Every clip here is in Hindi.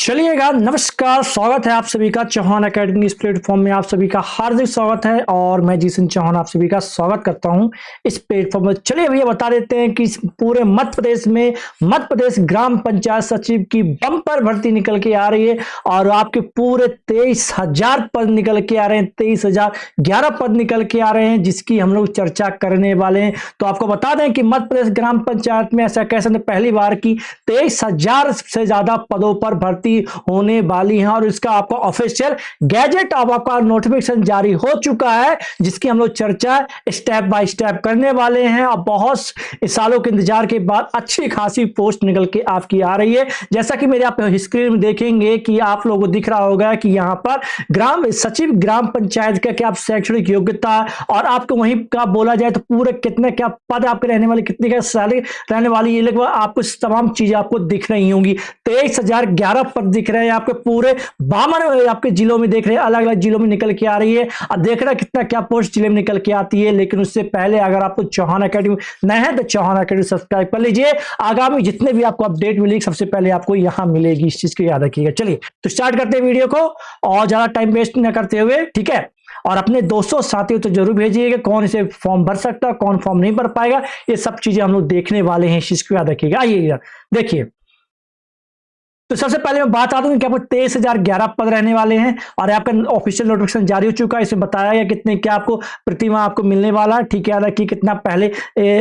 चलिएगा, नमस्कार, स्वागत है आप सभी का चौहान एकेडमी। इस प्लेटफॉर्म में आप सभी का हार्दिक स्वागत है और मैं जीसन चौहान आप सभी का स्वागत करता हूं इस प्लेटफॉर्म में। चलिए भैया बता देते हैं कि पूरे मध्य प्रदेश में मध्य प्रदेश ग्राम पंचायत सचिव की बम्पर भर्ती निकल के आ रही है और आपके पूरे 23,000 पद निकल के आ रहे हैं। 23,011 पद निकल के आ रहे हैं जिसकी हम लोग चर्चा करने वाले हैं। तो आपको बता दें कि मध्य प्रदेश ग्राम पंचायत में ऐसा कह सकते पहली बार की 23,000 से ज्यादा पदों पर भर्ती होने वाली है और इसका आपका ऑफिशियल गैजेट अब आपका नोटिफिकेशन जारी हो चुका है जिसकी हम लोग चर्चा स्टेप बाय स्टेप करने वाले हैं। और बहुत सालों के इंतजार के बाद अच्छी खासी पोस्ट निकल के आपकी आ रही है। जैसा कि मेरे आप स्क्रीन में देखेंगे कि आप लोगों को दिख रहा होगा कि यहां पर ग्राम सचिव ग्राम पंचायत का क्या आप शैक्षणिक योग्यता और आपको वहीं का बोला जाए तो पूरे कितने क्या पद आपके रहने वाले, कितनी क्या सैलरी रहने वाली, ये लगभग आपको तमाम चीजें आपको दिख रही होंगी। 23,011 पद दिख रहे हैं आपके पूरे 52 आपके जिलों में देख रहे हैं, अलग अलग जिलों में निकल के आ रही है। और देख रहे हैं कितना क्या पोस्ट जिले में निकल के आती है। लेकिन उससे पहले अगर आपको चौहान एकेडमी नए हैं तो चौहान एकेडमी सब्सक्राइब कर लीजिए। आगामी जितने भी आपको अपडेट मिलेगी सबसे पहले आपको यहां मिलेगी, इस चीज को याद रखिएगा। चलिए तो स्टार्ट करते हैं वीडियो को और ज्यादा टाइम वेस्ट न करते हुए, ठीक है। और अपने दोस्तों साथियों तो जरूर भेजिएगा कौन इसे फॉर्म भर सकता है, कौन फॉर्म नहीं भर पाएगा, ये सब चीजें हम लोग देखने वाले हैं, इस चीज को याद रखिएगा। आइए देखिए, तो सबसे पहले मैं बात आता हूं कि आपको 23,011 पद रहने वाले हैं और आपका ऑफिशियल नोटिफिकेशन जारी हो चुका है। इसमें बताया गया कितने क्या आपको प्रतिमाह आपको मिलने वाला है, ठीक है। कि कितना पहले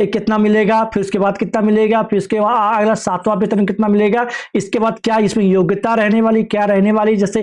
कितना मिलेगा, फिर उसके बाद कितना मिलेगा, फिर उसके बाद अगला 7वां वेतन कितना मिलेगा, इसके बाद क्या इसमें योग्यता रहने वाली, क्या रहने वाली, जैसे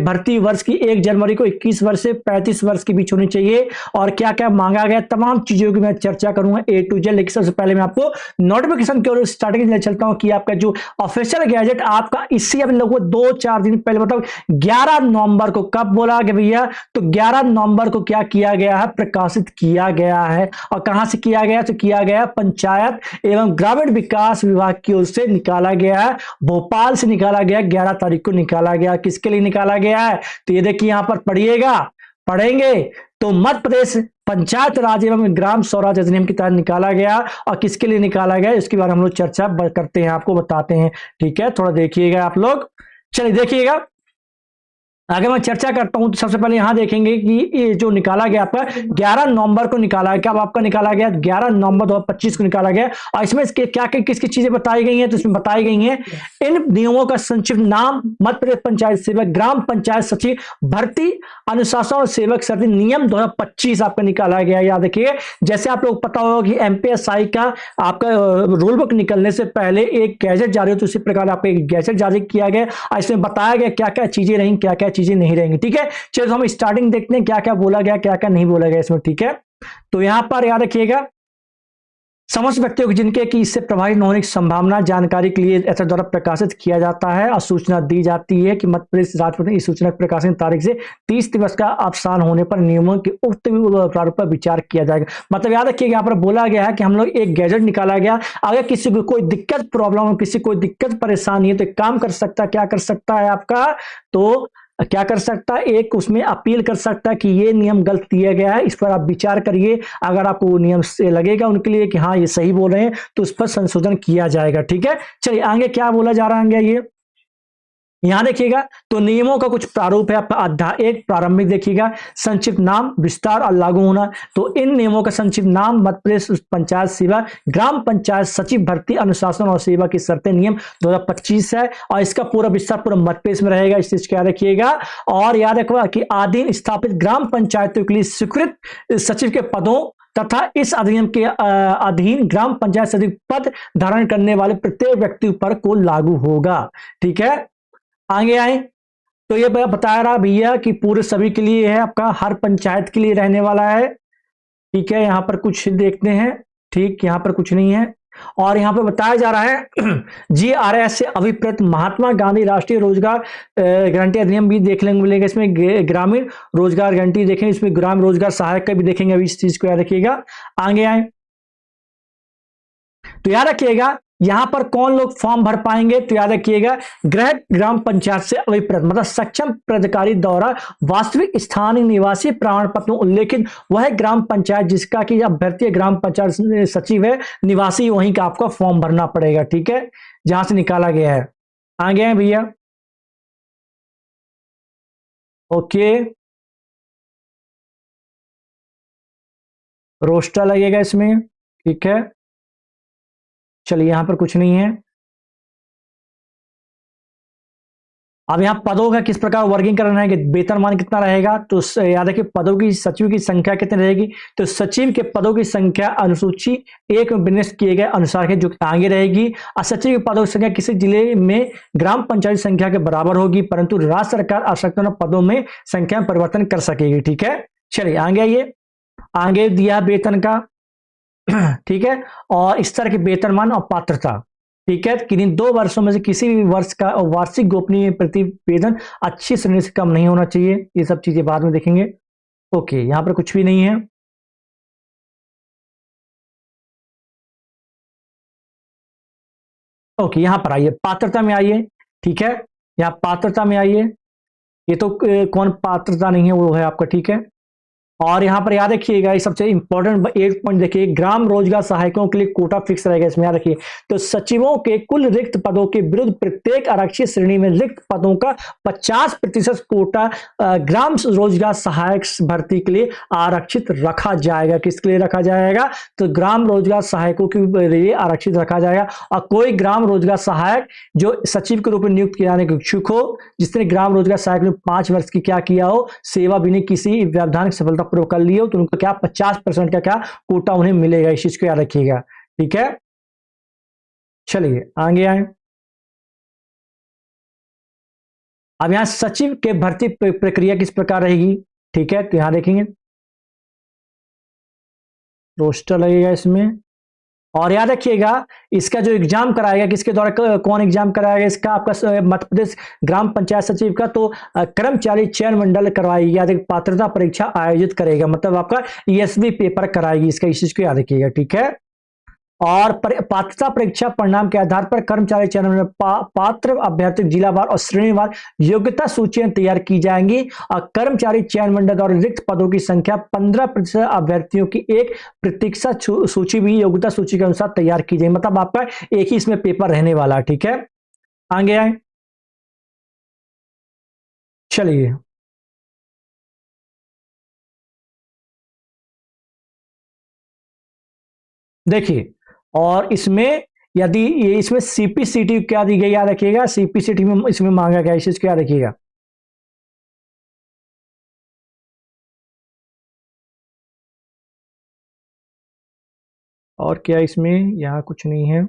भर्ती वर्ष की 1 जनवरी को 21 वर्ष से 35 वर्ष के बीच होनी चाहिए और क्या क्या मांगा गया, तमाम चीजों की मैं चर्चा करूंगा A to Z। लेकिन सबसे पहले मैं आपको नोटिफिकेशन की ओर स्टार्टिंग ले चलता हूं कि आपका जो ऑफिशियल गैजेट आपका इसी अब लोगों को 2-4 दिन पहले मतलब 11 नवंबर को, कब बोला कि भैया, तो 11 नवंबर को क्या किया गया है, प्रकाशित किया गया है। और कहां से किया गया, तो किया गया पंचायत एवं ग्रामीण विकास विभाग की ओर से निकाला गया है, भोपाल से निकाला गया, 11 तारीख को निकाला गया। किसके लिए निकाला गया है, तो ये देखिए यहां पर पढ़ेंगे तो मध्य प्रदेश पंचायत राज एवं ग्राम स्वराज अधिनियम के तहत निकाला गया। और किसके लिए निकाला गया इसके बारे में हम लोग चर्चा करते हैं, आपको बताते हैं, ठीक है। थोड़ा देखिएगा आप लोग, चलिए देखिएगा। आगे मैं चर्चा करता हूं तो सबसे पहले यहां देखेंगे कि ये जो निकाला गया आपका 11 नवंबर को निकाला है। कब आपका निकाला गया, 11 नवंबर 2025 को निकाला गया। और इसमें क्या क्या किसकी चीजें बताई गई हैं, तो इसमें बताई गई हैं इन नियमों का संक्षिप्त नाम, मध्य प्रदेश पंचायत सेवक ग्राम पंचायत सचिव भर्ती अनुशासन और सेवक सर्दी नियम 2025 आपका निकाला गया। याद रखिए, जैसे आप लोग पता होगा कि MPSI का आपका रूल बुक निकलने से पहले एक गैजेट जारी हो, तो उसी प्रकार आपका एक गैजेट जारी किया गया और इसमें बताया गया क्या क्या चीजें रही, क्या क्या चीजें नहीं रहेंगी, ठीक है। चलो तो हम स्टार्टिंग देखते हैं क्या क्या बोला गया, क्या क्या नहीं बोला गया इसमें, ठीक है। तो यहां पर याद रखिएगा, समस्त व्यक्तियों जिनके कि इससे प्रभावित होने की संभावना जानकारी के लिए ऐसा द्वारा प्रकाशित किया जाता है और सूचना दी जाती है कि मध्य प्रदेश राष्ट्रपति इस सूचना प्रकाशन तारीख से 30 दिवस का अवसान होने पर नियमों के उक्त प्रारूप पर विचार किया जाएगा। मतलब याद रखिएगा यहाँ पर बोला गया है कि हम लोग एक गैजेट निकाला गया, अगर किसी को कोई दिक्कत प्रॉब्लम हो, किसी कोई दिक्कत परेशानी है तो एक काम कर सकता है, क्या कर सकता है आपका, तो क्या कर सकता है, एक उसमें अपील कर सकता है कि ये नियम गलत दिया गया है, इस पर आप विचार करिए। अगर आपको वो नियम से लगेगा उनके लिए कि हाँ ये सही बोल रहे हैं तो उस पर संशोधन किया जाएगा, ठीक है। चलिए आगे क्या बोला जा रहा है, ये यहां देखिएगा तो नियमों का कुछ प्रारूप है आपका। अध्याय 1 प्रारंभिक देखिएगा, संक्षिप्त नाम, विस्तार और लागू होना। तो इन नियमों का संक्षिप्त नाम मध्य प्रदेश पंचायत सेवा ग्राम पंचायत सचिव भर्ती अनुशासन और सेवा की शर्तें नियम 2025 है और इसका पूरा विस्तार पूरा मध्य प्रदेश में रहेगा, इस चीज को याद रखिएगा। और याद रखिएगा कि अधीन स्थापित ग्राम पंचायतों के लिए स्वीकृत सचिव के पदों तथा इस अधिनियम के अधीन ग्राम पंचायत सचिव पद धारण करने वाले प्रत्येक व्यक्ति पर को लागू होगा, ठीक है। आगे आए तो ये बता रहा भैया कि पूरे सभी के लिए है, आपका हर पंचायत के लिए रहने वाला है, ठीक है। यहां पर कुछ देखते हैं, ठीक, यहां पर कुछ नहीं है। और यहां पर बताया जा रहा है GRS से अभिप्रेत महात्मा गांधी राष्ट्रीय रोजगार गारंटी अधिनियम भी देख लेंगे, मिलेगा इसमें ग्रामीण रोजगार गारंटी देखेंगे, इसमें ग्राम रोजगार सहायक का भी देखेंगे, अभी इस चीज को याद रखिएगा। आगे आए तो याद रखिएगा यहां पर कौन लोग फॉर्म भर पाएंगे, तो याद रखिएगा गृह ग्राम पंचायत से अभिप्रेत मतलब सक्षम प्राधिकारी द्वारा वास्तविक स्थानीय निवासी प्रमाण पत्र में उल्लेखित वह ग्राम पंचायत जिसका कि अभ्यर्थी ग्राम पंचायत सचिव है, निवासी वहीं का आपका फॉर्म भरना पड़ेगा, ठीक है, जहां से निकाला गया है। आ गए हैं भैया, ओके, रोस्टर लगेगा इसमें, ठीक है। चलिए यहां पर कुछ नहीं है। अब यहाँ पदों का किस प्रकार वर्गीकरण करना है कि वेतनमान कितना रहेगा, तो याद रखिए पदों की, सचिव की संख्या कितनी रहेगी, तो सचिव के पदों की संख्या अनुसूची एक में विन्यास किए गए अनुसार है जो आगे रहेगी। और सचिव के पदों की संख्या किसी जिले में ग्राम पंचायत संख्या के बराबर होगी, परंतु राज्य सरकार आवश्यकता पदों में संख्या में परिवर्तन कर सकेगी, ठीक है। चलिए आगे आइए, आगे दिया वेतन का ठीक है, और स्तर के वेतनमान और पात्रता, ठीक है। किन्हीं 2 वर्षों में से किसी भी वर्ष का वार्षिक गोपनीय प्रतिवेदन अच्छी श्रेणी से कम नहीं होना चाहिए। ये सब चीजें बाद में देखेंगे। ओके, यहां पर कुछ भी नहीं है। ओके, यहां पर आइए, पात्रता में आइए, ठीक है। यहाँ पात्रता में आइए, ये तो कौन पात्रता नहीं है वो है आपका, ठीक है। और यहां पर याद रखिएगा, ये सबसे इंपॉर्टेंट एक पॉइंट देखिए, ग्राम रोजगार सहायकों के लिए कोटा फिक्स रहेगा, इसमें याद रखिए। तो सचिवों के कुल रिक्त पदों के विरुद्ध प्रत्येक आरक्षित श्रेणी में रिक्त पदों का 50% कोटा ग्राम रोजगार सहायक भर्ती के लिए आरक्षित रखा जाएगा। किसके लिए रखा जाएगा, तो ग्राम रोजगार सहायकों के लिए आरक्षित रखा जाएगा। और कोई ग्राम रोजगार सहायक जो सचिव के रूप में नियुक्त किए जाने के इच्छुक हो, जिसने ग्राम रोजगार सहायक में 5 वर्ष की क्या किया हो, सेवा भी नहीं किसी वैधानिक सफलता पूर्वक कर लियो, तो उनको क्या 50% का क्या कोटा उन्हें मिलेगा। इस चीज को याद रखिएगा, ठीक है। चलिए आगे आए। अब यहां सचिव के भर्ती प्रक्रिया किस प्रकार रहेगी, ठीक है। तो यहां देखेंगे रोस्टर लगेगा इसमें। और याद रखिएगा, इसका जो एग्जाम कराएगा किसके द्वारा, कौन एग्जाम कराएगा इसका, आपका मध्य प्रदेश ग्राम पंचायत सचिव का, तो कर्मचारी चयन मंडल करवाएगी, याद पात्रता परीक्षा आयोजित करेगा, मतलब आपका ईएसबी पेपर कराएगी इसका, इस चीज को याद रखिएगा, ठीक है। और पात्रता परीक्षा परिणाम के आधार पर कर्मचारी चयन में पात्र अभ्यर्थी जिलावार और श्रेणीवार योग्यता सूचियां तैयार की जाएंगी। और कर्मचारी चयन मंडल द्वारा रिक्त पदों की संख्या 15% अभ्यर्थियों की एक प्रतीक्षा सूची भी योग्यता सूची के अनुसार तैयार की जाएगी, मतलब आपका एक ही इसमें पेपर रहने वाला, ठीक है। आगे आए, चलिए देखिए, और इसमें यदि ये इसमें सीपीसीटी क्या दी गई याद रखिएगा, सीपीसीटी में इसमें मांगा गया, इस चीज को याद रखिएगा। और क्या इसमें, यहाँ कुछ नहीं है।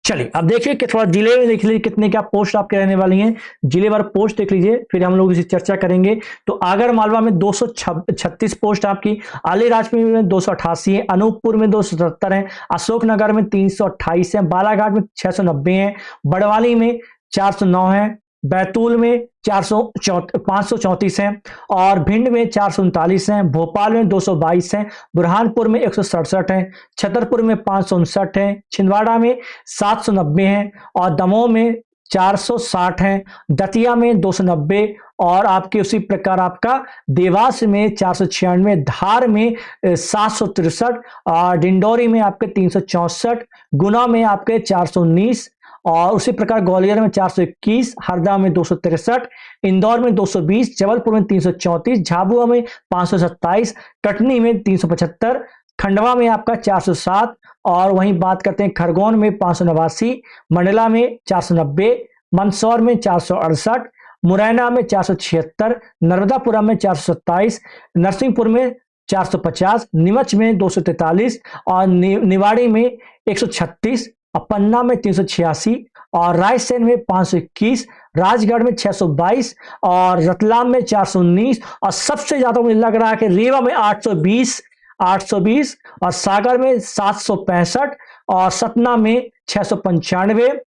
चलिए अब देखिए कि थोड़ा जिले में देख लीजिए कितने क्या पोस्ट आपके रहने वाली हैं, जिले भर पोस्ट देख लीजिए, फिर हम लोग इसी चर्चा करेंगे। तो आगर मालवा में 236 पोस्ट आपकी, अलीराजपुर में 288 है, अनूपपुर में 277 है, अशोकनगर में 328 है, बालाघाट में 690 है, बड़वानी में 409 है, बैतूल में 534 है, और भिंड में 439 है, भोपाल में 222 है, बुरहानपुर में 167 है, छतरपुर में 559 है, छिंदवाड़ा में 790 है, और दमोह में 460 है, दतिया में 290, और आपके उसी प्रकार आपका देवास में 496, धार में 763, और डिंडोरी में आपके 364, गुना में आपके 419, और उसी प्रकार ग्वालियर में 421, हरदा में 263, इंदौर में 220, जबलपुर में 334, झाबुआ में 527, कटनी में 375, खंडवा में आपका 407, और वहीं बात करते हैं खरगोन में 589, मंडला में 490, मंदसौर में 468, मुरैना में 476, नर्मदापुरम में 427, नरसिंहपुर में 450, नीमच में 243, और निवाड़ी में 136, और पन्ना में 386, और रायसेन में 521, राजगढ़ में 622, और रतलाम में 419, और सबसे ज्यादा मुझे लग रहा है कि रीवा में 820, और सागर में 765, और सतना में 695,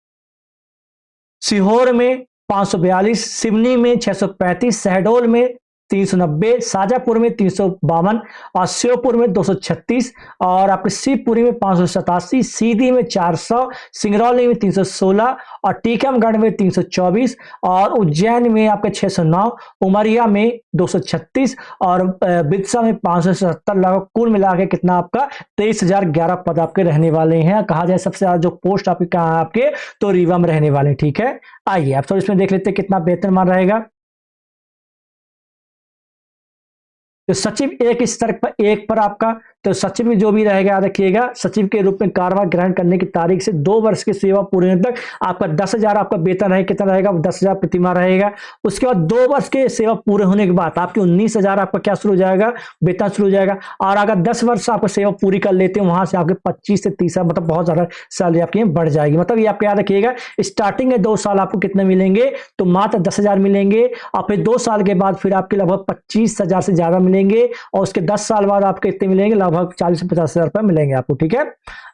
सीहोर में 542, सिवनी में 635, शहडोल में 390, शाजापुर में 352 और श्योपुर में 236 और आपके शिवपुरी में 587, सीधी में 400, सिंगरौली में 316 और टीकमगढ़ में 324 और उज्जैन में आपके 609, उमरिया में 236 और बिदसा में 577। लगभग कुल मिला के कितना आपका 23,011 पद आपके रहने वाले हैं। कहा जाए सबसे ज्यादा जो पोस्ट आपके कहाँ आपके तो रीवा में रहने वाले। ठीक है, आइए अब तो इसमें देख लेते हैं कितना वेतनमान रहेगा। तो सचिव एक स्तर पर एक पर आपका तो सचिव में जो भी रहेगा याद रखिएगा, सचिव के रूप में कार्यभार ग्रहण करने की तारीख से 2 वर्ष की सेवा पूरे होने तक आपका 10,000 आपका वेतन है। कितना रहेगा? 10,000 प्रतिमाह रहेगा। उसके बाद 2 वर्ष के सेवा पूरे होने के बाद आपके 19,000 आपका क्या शुरू हो जाएगा? वेतन शुरू हो जाएगा। और अगर 10 वर्ष आपका सेवा पूरी कर लेते हैं वहां से आपके 25 से 30 मतलब बहुत ज्यादा सैलरी आपकी बढ़ जाएगी। मतलब ये आपको याद रखिएगा, स्टार्टिंग में 2 साल आपको कितने मिलेंगे तो मात्र 10,000 मिलेंगे और फिर 2 साल के बाद फिर आपके लगभग 25,000 से ज्यादा मिलेंगे और उसके 10 साल बाद आपके कितने मिलेंगे? लगभग 40 से 50,000 रुपए मिलेंगे आपको। ठीक है,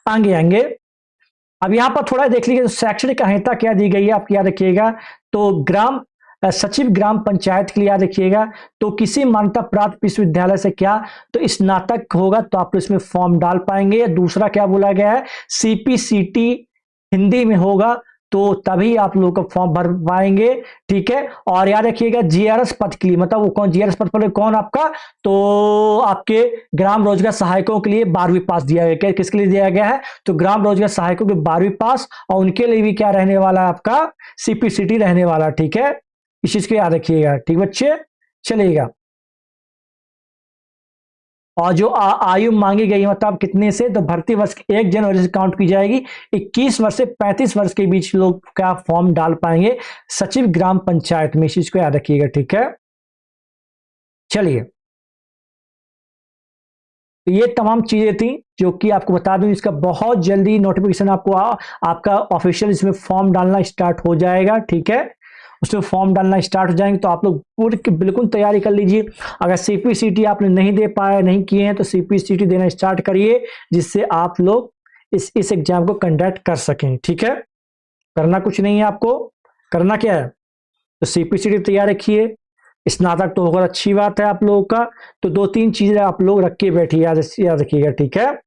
आगे आएंगे। अब यहां पर थोड़ा देख लीजिए शैक्षणिक अहर्ता क्या दी गई है आपकी याद रखिएगा। तो ग्राम सचिव ग्राम पंचायत के लिए याद रखिएगा तो किसी मान्यता प्राप्त विश्वविद्यालय से क्या तो स्नातक होगा तो आप इसमें फॉर्म डाल पाएंगे। दूसरा क्या बोला गया है? सीपीसीटी हिंदी में होगा तो तभी आप लोगों का फॉर्म भर पाएंगे। ठीक है, और याद रखिएगा जीआरएस पद के लिए मतलब वो कौन जीआरएस पद पर कौन आपका तो आपके ग्राम रोजगार सहायकों के लिए 12वीं पास दिया गया। किसके लिए दिया गया है? तो ग्राम रोजगार सहायकों के 12वीं पास और उनके लिए भी क्या रहने वाला है आपका सीपीसीटी रहने वाला। ठीक है, इस चीज को याद रखिएगा। ठीक बच्चे, चलिएगा। और जो आयु मांगी गई मतलब कितने से तो भर्ती वर्ष 1 जनवरी से काउंट की जाएगी। 21 वर्ष से 35 वर्ष के बीच लोग का फॉर्म डाल पाएंगे सचिव ग्राम पंचायत में। इस चीज को याद रखिएगा। ठीक है, चलिए तो ये तमाम चीजें थी जो कि आपको बता दूं। इसका बहुत जल्दी नोटिफिकेशन आपको आपका ऑफिशियल इसमें फॉर्म डालना स्टार्ट हो जाएगा। ठीक है, उसमें फॉर्म डालना स्टार्ट हो जाएंगे तो आप लोग पूरी बिल्कुल तैयारी कर लीजिए। अगर सीपीसीटी आपने नहीं दे पाए नहीं किए हैं तो सीपीसीटी देना स्टार्ट करिए जिससे आप लोग इस एग्जाम को कंडक्ट कर सकें। ठीक है, करना कुछ नहीं है आपको, करना क्या है तो सीपीसीटी तैयार रखिए। स्नातक तो होगा अच्छी बात है आप लोगों का। तो 2-3 चीजें आप लोग रख के बैठिए, याद रखिएगा। ठीक है,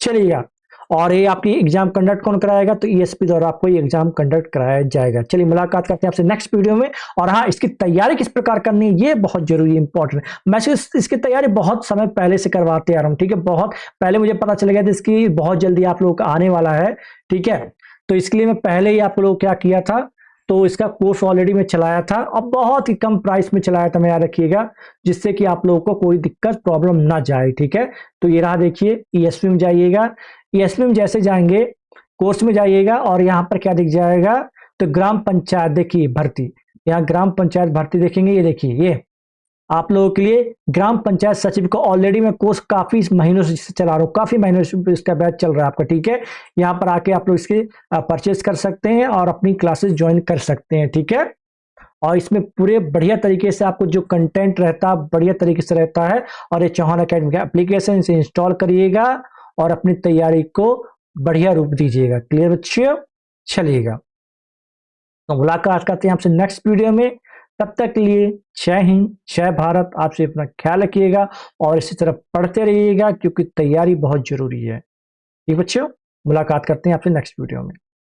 चलिएगा। और ये आपकी एग्जाम कंडक्ट कौन कराएगा तो ईएसपी द्वारा आपको ये एग्जाम कंडक्ट कराया जाएगा। चलिए मुलाकात करते हैं आपसे नेक्स्ट वीडियो में। और हाँ, इसकी तैयारी किस प्रकार करनी है ये बहुत जरूरी इंपॉर्टेंट है। मैं इसकी तैयारी बहुत समय पहले से करवाते आ रहा हूँ। ठीक है, बहुत पहले मुझे पता चल गया था इसकी बहुत जल्दी आप लोगों का आने वाला है। ठीक है, तो इसके लिए मैं पहले ही आप लोग क्या किया था तो इसका कोर्स ऑलरेडी मैं चलाया था और बहुत ही कम प्राइस में चलाया था, मैं याद रखिएगा, जिससे कि आप लोगों को कोई दिक्कत प्रॉब्लम ना जाए। ठीक है, तो ये रहा, देखिए ईएसपी में जाइएगा। ईएसपी में जैसे जाएंगे कोर्स में जाइएगा और यहाँ पर क्या दिख जाएगा तो ग्राम पंचायत देखिए भर्ती। यहाँ ग्राम पंचायत भर्ती देखेंगे, ये देखिए ये आप लोगों के लिए ग्राम पंचायत सचिव को ऑलरेडी मैं कोर्स काफी महीनों से चला रहा हूँ, काफी महीनों से इसका बैच चल रहा है आपका। ठीक है, यहाँ पर आके आप लोग इसके परचेज कर सकते हैं और अपनी क्लासेस ज्वाइन कर सकते हैं। ठीक है, और इसमें पूरे बढ़िया तरीके से आपको जो कंटेंट रहता है बढ़िया तरीके से रहता है। और ये चौहान अकेडमी का एप्लीकेशन इसे इंस्टॉल करिएगा और अपनी तैयारी को बढ़िया रूप दीजिएगा। क्लियर बच्चे, चलिएगा तो मुलाकात करते हैं आपसे नेक्स्ट वीडियो में। तब तक के लिए जय हिंद, जय भारत। आपसे अपना ख्याल रखिएगा और इसी तरह पढ़ते रहिएगा क्योंकि तैयारी बहुत जरूरी है। ठीक बच्चों, मुलाकात करते हैं आपसे नेक्स्ट वीडियो में।